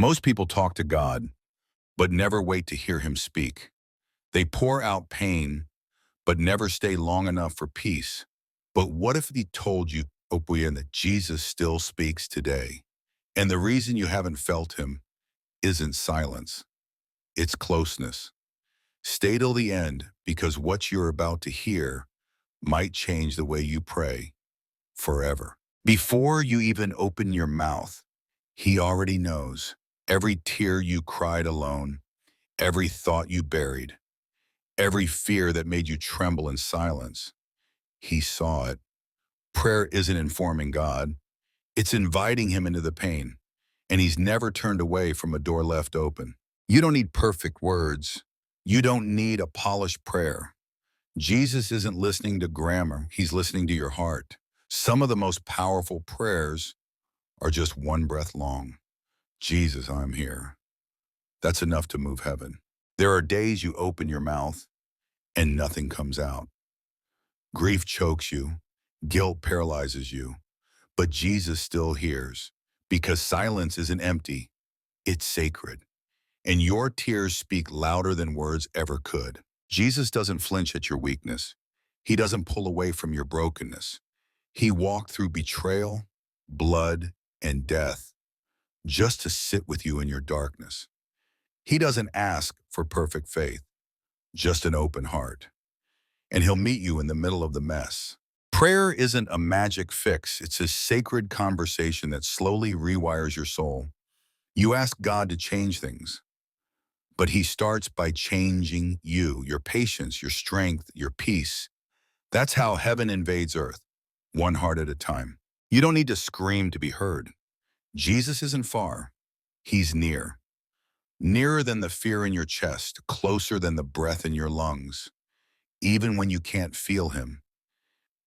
Most people talk to God, but never wait to hear him speak. They pour out pain, but never stay long enough for peace. But what if he told you, Opuya, that Jesus still speaks today? And the reason you haven't felt him isn't silence, it's closeness. Stay till the end, because what you're about to hear might change the way you pray forever. Before you even open your mouth, he already knows. Every tear you cried alone, every thought you buried, every fear that made you tremble in silence, he saw it. Prayer isn't informing God, it's inviting him into the pain, and he's never turned away from a door left open. You don't need perfect words. You don't need a polished prayer. Jesus isn't listening to grammar, he's listening to your heart. Some of the most powerful prayers are just one breath long. Jesus, I'm here. That's enough to move heaven. There are days you open your mouth and nothing comes out. Grief chokes you, guilt paralyzes you, but Jesus still hears, because silence isn't empty, it's sacred. And your tears speak louder than words ever could. Jesus doesn't flinch at your weakness. He doesn't pull away from your brokenness. He walked through betrayal, blood, and death just to sit with you in your darkness. He doesn't ask for perfect faith, just an open heart. And he'll meet you in the middle of the mess. Prayer isn't a magic fix. It's a sacred conversation that slowly rewires your soul. You ask God to change things, but he starts by changing you, your patience, your strength, your peace. That's how heaven invades earth, one heart at a time. You don't need to scream to be heard. Jesus isn't far. He's near. Nearer than the fear in your chest, closer than the breath in your lungs. Even when you can't feel him,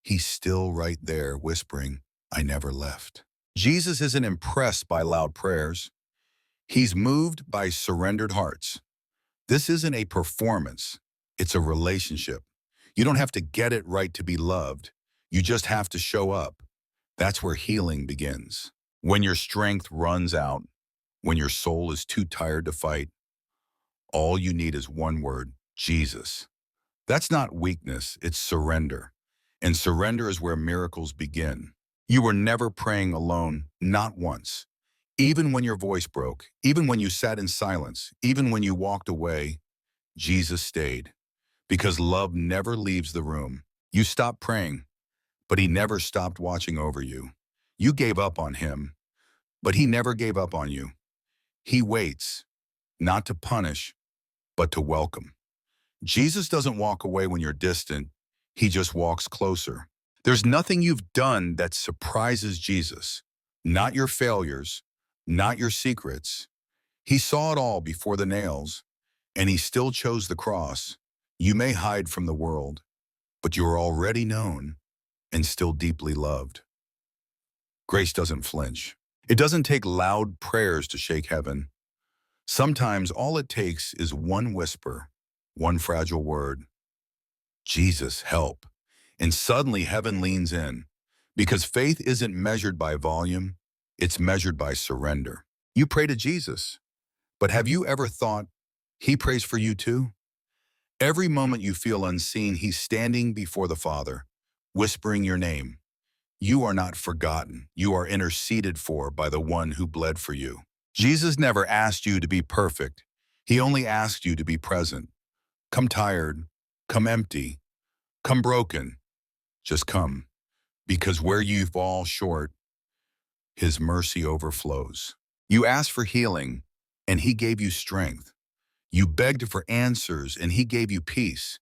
he's still right there whispering, I never left. Jesus isn't impressed by loud prayers. He's moved by surrendered hearts. This isn't a performance. It's a relationship. You don't have to get it right to be loved. You just have to show up. That's where healing begins. When your strength runs out, when your soul is too tired to fight, all you need is one word, Jesus. That's not weakness, it's surrender. And surrender is where miracles begin. You were never praying alone, not once. Even when your voice broke, even when you sat in silence, even when you walked away, Jesus stayed. Because love never leaves the room. You stopped praying, but he never stopped watching over you. You gave up on him, but he never gave up on you. He waits, not to punish, but to welcome. Jesus doesn't walk away when you're distant. He just walks closer. There's nothing you've done that surprises Jesus. Not your failures, not your secrets. He saw it all before the nails, and he still chose the cross. You may hide from the world, but you're already known and still deeply loved. Grace doesn't flinch. It doesn't take loud prayers to shake heaven. Sometimes all it takes is one whisper, one fragile word, Jesus, help. And suddenly heaven leans in, because faith isn't measured by volume, it's measured by surrender. You pray to Jesus, but have you ever thought he prays for you too? Every moment you feel unseen, he's standing before the Father, whispering your name. You are not forgotten. You are interceded for by the one who bled for you. Jesus never asked you to be perfect. He only asked you to be present. Come tired, come empty, come broken. Just come, because where you fall short, his mercy overflows. You asked for healing, and he gave you strength. You begged for answers, and he gave you peace.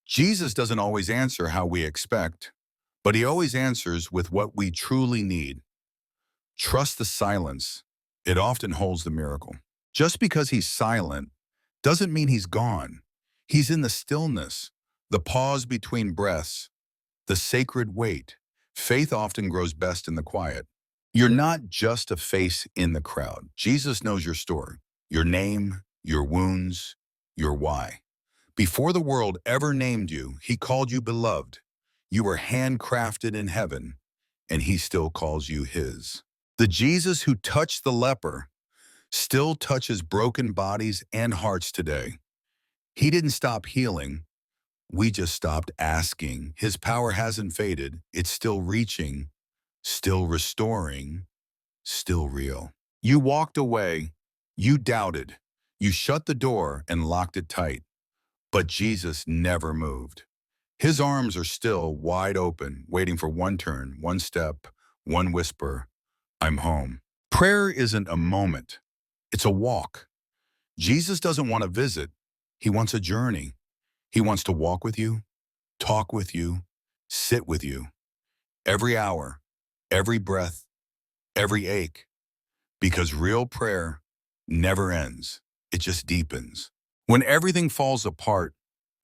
Jesus doesn't always answer how we expect, but he always answers with what we truly need. Trust the silence. It often holds the miracle. Just because he's silent doesn't mean he's gone. He's in the stillness, the pause between breaths, the sacred wait. Faith often grows best in the quiet. You're not just a face in the crowd. Jesus knows your story, your name, your wounds, your why. Before the world ever named you, he called you beloved. You were handcrafted in heaven, and he still calls you his. The Jesus who touched the leper still touches broken bodies and hearts today. He didn't stop healing. We just stopped asking. His power hasn't faded. It's still reaching, still restoring, still real. You walked away. You doubted. You shut the door and locked it tight. But Jesus never moved. His arms are still wide open, waiting for one turn, one step, one whisper, I'm home. Prayer isn't a moment. It's a walk. Jesus doesn't want a visit. He wants a journey. He wants to walk with you, talk with you, sit with you. Every hour, every breath, every ache. Because real prayer never ends. It just deepens. When everything falls apart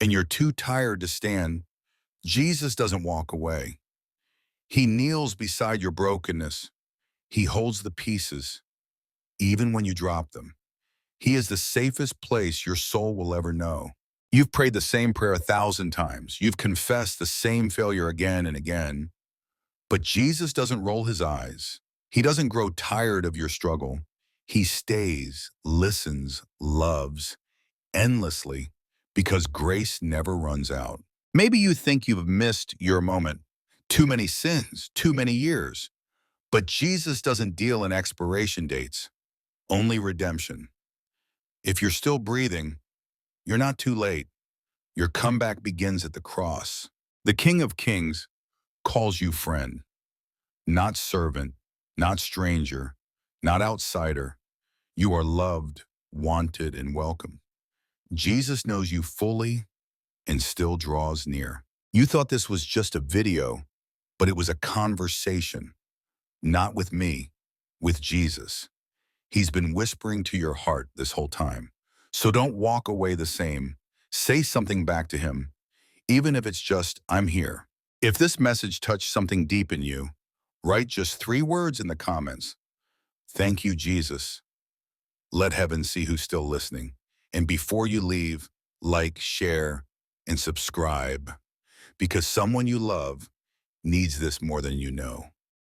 and you're too tired to stand, Jesus doesn't walk away. He kneels beside your brokenness. He holds the pieces, even when you drop them. He is the safest place your soul will ever know. You've prayed the same prayer 1,000 times. You've confessed the same failure again and again. But Jesus doesn't roll his eyes. He doesn't grow tired of your struggle. He stays, listens, loves endlessly because grace never runs out. Maybe you think you've missed your moment. Too many sins, too many years. But Jesus doesn't deal in expiration dates, only redemption. If you're still breathing, you're not too late. Your comeback begins at the cross. The King of Kings calls you friend, not servant, not stranger, not outsider. You are loved, wanted, and welcome. Jesus knows you fully and still draws near. You thought this was just a video, but it was a conversation, not with me, with Jesus. He's been whispering to your heart this whole time. So don't walk away the same. Say something back to him, even if it's just, I'm here. If this message touched something deep in you, write just 3 words in the comments. Thank you, Jesus. Let heaven see who's still listening. And before you leave, like, share, and subscribe, because someone you love needs this more than you know.